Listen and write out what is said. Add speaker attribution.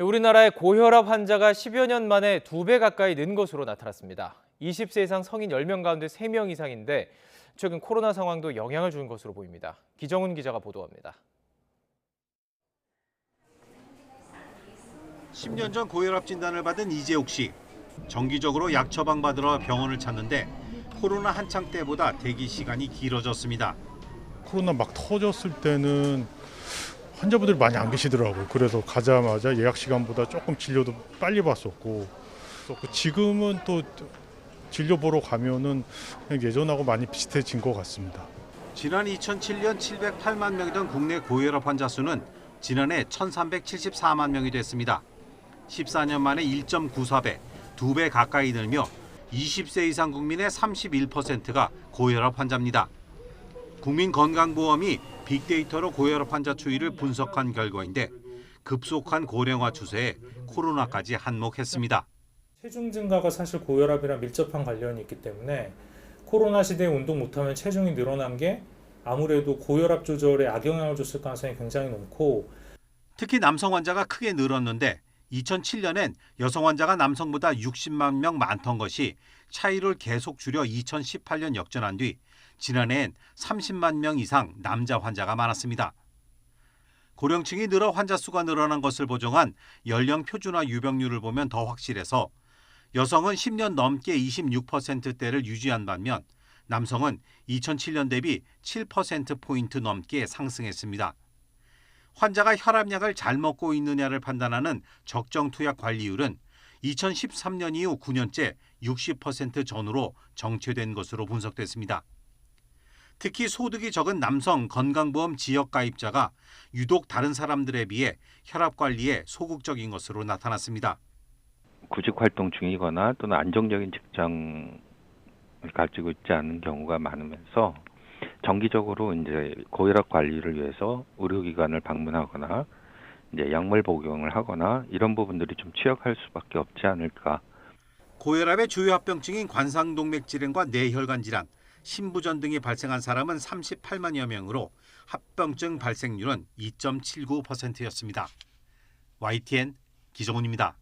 Speaker 1: 우리나라의 고혈압 환자가 10여 년 만에 2배 가까이 는 것으로 나타났습니다. 20세 이상 성인 10명 가운데 3명 이상인데 최근 코로나 상황도 영향을 준 것으로 보입니다. 기정훈 기자가 보도합니다.
Speaker 2: 10년 전 고혈압 진단을 받은 이재욱 씨. 정기적으로 약 처방받으러 병원을 찾는데 코로나 한창 때보다 대기 시간이 길어졌습니다.
Speaker 3: 코로나 막 터졌을 때는 환자분들이 많이 안 계시더라고요. 그래서 가자마자 예약 시간보다 조금 진료도 빨리 받았었고, 지금은 또 진료 보러 가면은 그냥 예전하고 많이 비슷해진 것 같습니다.
Speaker 2: 지난 2007년 708만 명이던 국내 고혈압 환자 수는 지난해 1,374만 명이 됐습니다. 14년 만에 1.94배, 2배 가까이 늘며 20세 이상 국민의 31%가 고혈압 환자입니다. 국민건강보험이 빅데이터로 고혈압 환자 추이를 분석한 결과인데 급속한 고령화 추세에 코로나까지 한몫했습니다.
Speaker 4: 체중 증가가 사실 고혈압이랑 밀접한 관련이 있기 때문에 코로나 시대에 운동 못하면 체중이 늘어난 게 아무래도 고혈압 조절에 악영향을 줬을 가능성이 굉장히 높고,
Speaker 2: 특히 남성 환자가 크게 늘었는데 2007년엔 여성 환자가 남성보다 60만 명 많던 것이 차이를 계속 줄여 2018년 역전한 뒤 지난해엔 30만 명 이상 남자 환자가 많았습니다. 고령층이 늘어 환자 수가 늘어난 것을 보정한 연령 표준화 유병률을 보면 더 확실해서 여성은 10년 넘게 26%대를 유지한 반면 남성은 2007년 대비 7%포인트 넘게 상승했습니다. 환자가 혈압약을 잘 먹고 있느냐를 판단하는 적정 투약 관리율은 2013년 이후 9년째 60% 전후로 정체된 것으로 분석됐습니다. 특히 소득이 적은 남성 건강보험 지역 가입자가 유독 다른 사람들에 비해 혈압 관리에 소극적인 것으로 나타났습니다.
Speaker 5: 구직 활동 중이거나 또는 안정적인 직장을 가지고 있지 않은 경우가 많으면서 정기적으로 이제 고혈압 관리를 위해서 의료기관을 방문하거나 이제 약물 복용을 하거나 이런 부분들이 좀 취약할 수밖에 없지 않을까.
Speaker 2: 고혈압의 주요 합병증인 관상동맥 질환과 뇌혈관 질환, 심부전 등이 발생한 사람은 38만여 명으로 합병증 발생률은 2.79%였습니다. YTN 기정훈입니다.